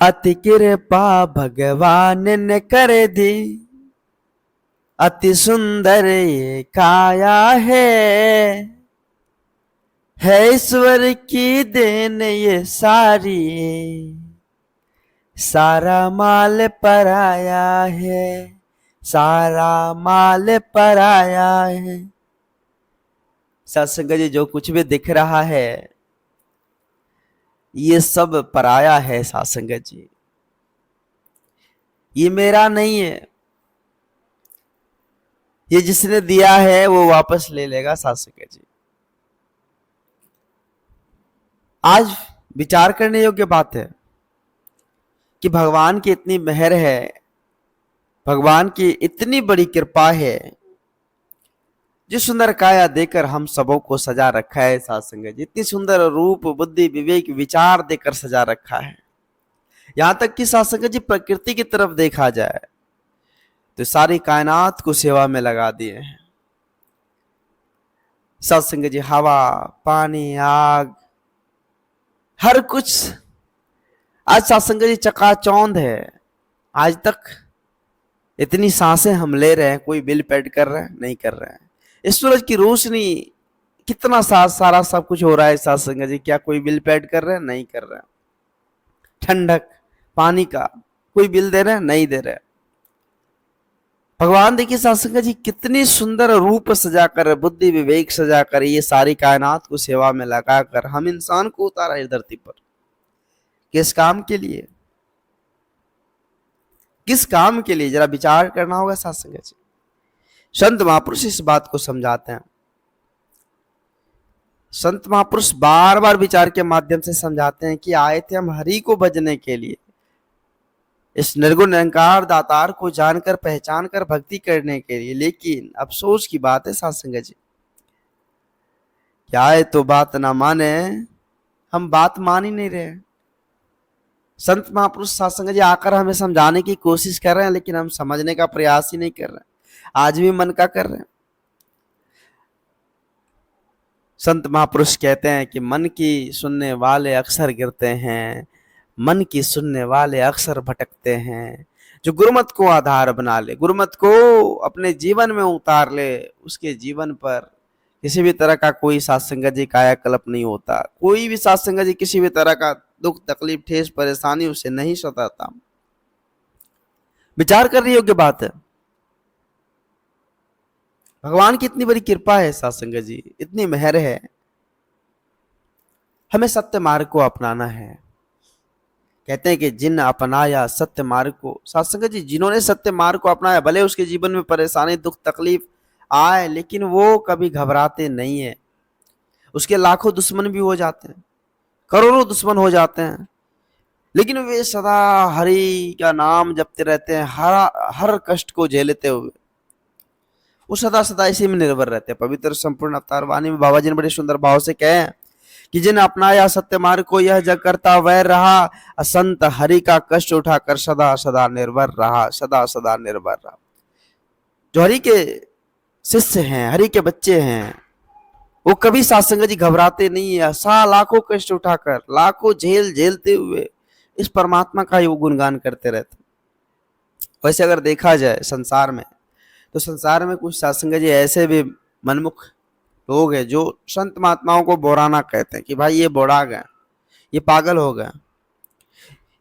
अति कृपा भगवान ने कर दी, अति सुंदर ये काया है ईश्वर की देन ये सारी, सारा माल पराया है, सारा माल पराया है। सत्संग जी, जो कुछ भी दिख रहा है ये सब पराया है सत्संग जी, ये मेरा नहीं है, ये जिसने दिया है वो वापस ले लेगा सत्संग जी। आज विचार करने योग्य बात है कि भगवान की इतनी मेहर है, भगवान की इतनी बड़ी कृपा है, जिस सुंदर काया देकर हम सबों को सजा रखा है सत्संग जी। इतनी सुंदर रूप बुद्धि विवेक विचार देकर सजा रखा है। यहां तक कि सत्संग जी प्रकृति की तरफ देखा जाए तो सारी कायनात को सेवा में लगा दिए हैं सत्संग जी। हवा पानी आग हर कुछ आज सत्संग जी चकाचौंध है। आज तक इतनी सांसें हम ले रहे हैं, कोई बिल पेड कर रहे हैं? नहीं कर रहे हैं। इस सूरज की रोशनी कितना सारा सब कुछ हो रहा है सत्संग जी, क्या कोई बिल पेड कर रहे हैं? नहीं कर रहे हैं। ठंडक पानी का कोई बिल दे रहे हैं? नहीं दे रहे। भगवान देखिए सत्संग जी कितनी सुंदर रूप सजाकर बुद्धि विवेक सजाकर ये सारी कायनात को सेवा में लगाकर हम इंसान को उतारा है धरती पर। किस काम के लिए? किस काम के लिए? जरा विचार करना होगा सत्संग जी। संत महापुरुष इस बात को समझाते हैं। संत महापुरुष बार बार विचार के माध्यम से समझाते हैं कि आए थे हम हरि को भजने के लिए, इस निर्गुण निरंकार दातार को जानकर पहचान कर भक्ति करने के लिए। लेकिन अफसोस की बात है सत्संग जी, क्या है तो बात ना माने, हम बात मान ही नहीं रहे। संत महापुरुष सत्संग जी आकर हमें समझाने की कोशिश कर रहे हैं, लेकिन हम समझने का प्रयास ही नहीं कर रहे। आज भी मन का कर रहे हैं। संत महापुरुष कहते हैं कि मन की सुनने वाले अक्सर गिरते हैं, मन की सुनने वाले अक्सर भटकते हैं। जो गुरुमत को आधार बना ले, गुरुमत को अपने जीवन में उतार ले, उसके जीवन पर किसी भी तरह का कोई सत्संग जी कायाकल्प नहीं होता। कोई भी सत्संग जी किसी भी तरह का दुख तकलीफ ठेस परेशानी उसे नहीं सताता। विचार करने योग्य बात है। भगवान की इतनी बड़ी कृपा है सत्संग जी, इतनी मेहर है। हमें सत्य मार्ग को अपनाना है। कहते हैं कि जिन अपनाया सत्य मार्ग को, सत्संग जी जिन्होंने सत्य मार्ग को अपनाया, भले उसके जीवन में परेशानी दुख तकलीफ आए, लेकिन वो कभी घबराते नहीं है। उसके लाखों दुश्मन भी हो जाते हैं, करोड़ों दुश्मन हो जाते हैं, लेकिन वे सदा हरि का नाम जपते रहते हैं। हर कष्ट को झेलते हुए वो सदा सदा इसी में निर्भर रहते हैं। पवित्र संपूर्ण अवतार वाणी में बाबा जी ने बड़े सुंदर भाव से कहे कि जिन अपनाया सत्य मार्ग को यह जग करता वैर रहा, असंत हरि का कष्ट उठाकर सदा सदा निर्भर रहा, सदा सदा निर्भर रहा। जो हरि के शिष्य हैं, हरि के बच्चे हैं, वो कभी सत्संग जी घबराते नहीं है। लाखों कष्ट उठाकर, लाखों झेलते हुए इस परमात्मा का ही वो गुणगान करते रहते। वैसे अगर देखा जाए संसार में, तो संसार में कुछ सत्संग जी ऐसे भी मनमुख लोग हैं जो संत महात्माओं को बोराना कहते हैं कि भाई ये बोरा गए, ये पागल हो गए,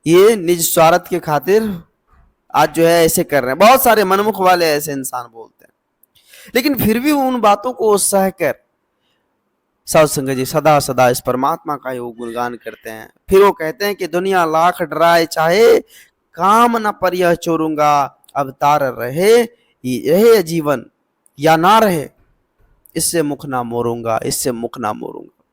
ये निज स्वार्थ के खातिर आज जो है ऐसे कर रहे हैं। बहुत सारे मनमुख वाले ऐसे इंसान बोलते हैं, लेकिन फिर भी उन बातों को सह कर सत्संग जी सदा सदा इस परमात्मा का ही वो गुणगान करते हैं। फिर वो कहते हैं कि दुनिया लाख डराए चाहे, काम न पर यह छोड़ूंगा, अवतार रहे जीवन या ना रहे, इससे मुख ना मोरूंगा, इससे मुख ना मोरूंगा।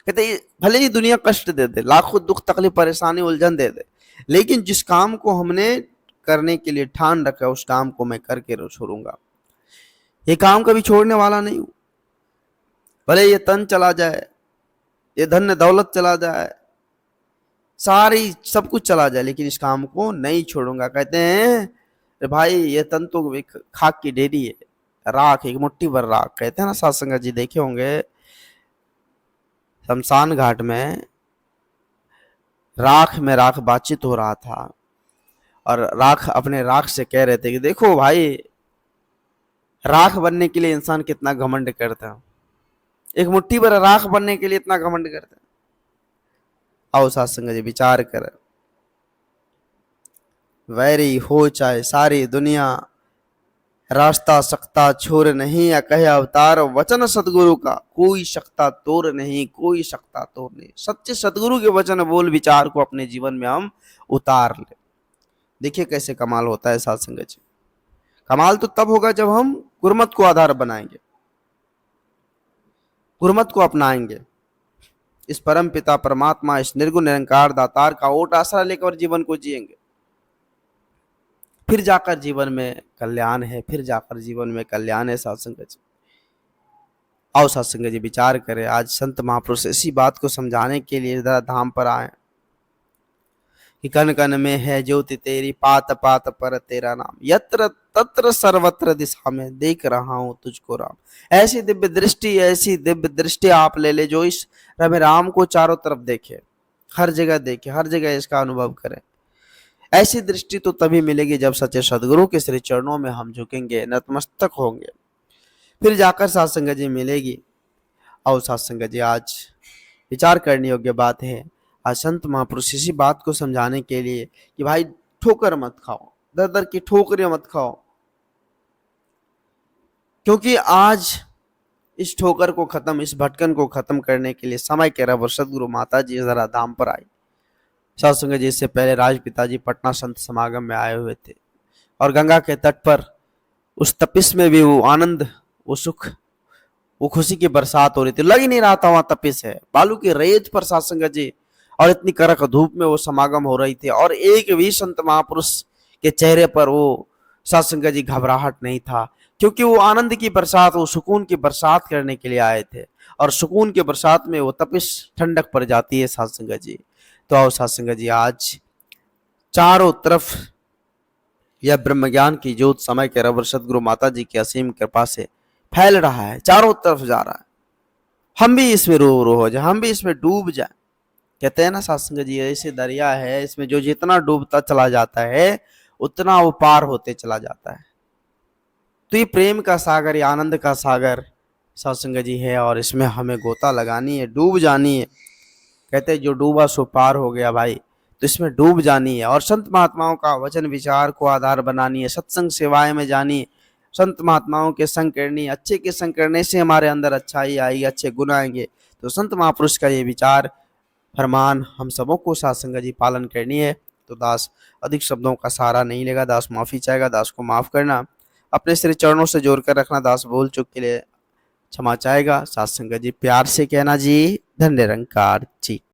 कहते भले ही दुनिया कष्ट दे दे, लाखों दुख तकलीफ परेशानी उलझन दे दे, लेकिन जिस काम को हमने करने के लिए ठान रखा है उस काम को मैं करके छोड़ूंगा। ये काम कभी छोड़ने वाला नहीं हूं। भले ये तन चला जाए, ये धन दौलत चला जाए, सारी सब कुछ चला जाए, लेकिन इस काम को नहीं छोड़ूंगा। कहते हैं अरे भाई ये तन तो खाक की ढेरी है, राख एक मुट्ठी भर राख। कहते हैं ना सत्संग जी देखे होंगे शमशान घाट में राख में राख बातचीत हो रहा था और राख अपने राख से कह रहे थे कि देखो भाई, राख बनने के लिए इंसान कितना घमंड करता है, एक मुट्ठी भर राख बनने के लिए इतना घमंड करता है। आओ साथ संगत जी विचार कर, वैरी हो चाहे सारी दुनिया, रास्ता सकता छोर नहीं, या कहे अवतार वचन सतगुरु का, कोई सकता तोड़ नहीं, कोई सकता तोड़ नहीं। सच्चे सतगुरु के वचन बोल विचार को अपने जीवन में हम उतार ले। देखिए कैसे कमाल होता है साथ संगत जी। कमाल तो तब होगा जब हम गुरमत को आधार बनाएंगे, गुरमत को अपनाएंगे, इस परम पिता परमात्मा, इस निर्गुण निरंकार दातार का ओट आसरा लेकर जीवन को जिएंगे, फिर जाकर जीवन में कल्याण है, फिर जाकर जीवन में कल्याण है साथ संगत जी। आओ साथ संगत जी विचार करें, आज संत महापुरुष इसी बात को समझाने के लिए इधर धाम पर आए कि कन कन में है ज्योति तेरी, पात पात पर तेरा नाम, यत्र तत्र सर्वत्र दिशा में देख रहा हूं तुझको राम। ऐसी दिव्य दृष्टि, ऐसी दिव्य दृष्टि आप ले ले जो इस रमे राम को चारों तरफ देखे, हर जगह देखे, हर जगह इसका अनुभव करें। ऐसी दृष्टि तो तभी मिलेगी जब सच्चे सदगुरु के श्री चरणों में हम झुकेंगे, नतमस्तक होंगे, फिर जाकर साथ संगत जी मिलेगी। आओ साथ संगत जी आज विचार करने योग्य बात है। आज संत महापुरुष इसी बात को समझाने के लिए कि भाई ठोकर मत खाओ, दर दर की ठोकरें मत खाओ, क्योंकि आज इस ठोकर को खत्म, इस भटकन को खत्म करने के लिए समय कह रहा सदगुरु माता जी जरा धाम पर आई। साथ संगत जी इससे पहले राजपिता जी पटना संत समागम में आए हुए थे और गंगा के तट पर उस तपिश में भी वो आनंद, वो सुख, वो खुशी की बरसात हो रही थी। लग ही नहीं रहा था वहां तपिश है, बालू की रेत पर साथ संगत जी, और इतनी कड़क धूप में वो समागम हो रही थी और एक भी संत महापुरुष के चेहरे पर वो साथ संगत जी घबराहट नहीं था, क्योंकि वो आनंद की बरसात, वो सुकून की बरसात करने के लिए आए थे। और सुकून की बरसात में वो तपिश ठंडक पड़ जाती है साथ संगत जी। तो आओ साथ संगत जी आज चारों तरफ यह ब्रह्म ज्ञान की ज्योत समय के रबर सदगुरु माता जी की असीम कृपा से फैल रहा है, चारों तरफ जा रहा है। हम भी इसमें रो हो जाए, हम भी इसमें डूब जाए। कहते हैं ना साथ संगत जी, ऐसे दरिया है इसमें जो जितना डूबता चला जाता है उतना वो पार होते चला जाता है। तो ये प्रेम का सागर, ये आनंद का सागर साथ संगत जी है और इसमें हमें गोता लगानी है, डूब जानी है। कहते हैं जो डूबा सो पार हो गया भाई, तो इसमें डूब जानी है और संत महात्माओं का वचन विचार को आधार बनानी है, सत्संग सेवाएं में जानी है, संत महात्माओं के संग करनी, अच्छे के संग करने से हमारे अंदर अच्छाई आएगी, अच्छे गुण आएंगे। तो संत महापुरुष का ये विचार फरमान हम सबों को साथ संगत जी पालन करनी है। तो दास अधिक शब्दों का सहारा नहीं लेगा, दास माफी चाहेगा, दास को माफ करना, अपने श्री चरणों से जोड़कर रखना, दास भूल चूक के लिए क्षमा चाहेगा। साथ संगत जी प्यार से कहना जी, धन्य निरंकार जी।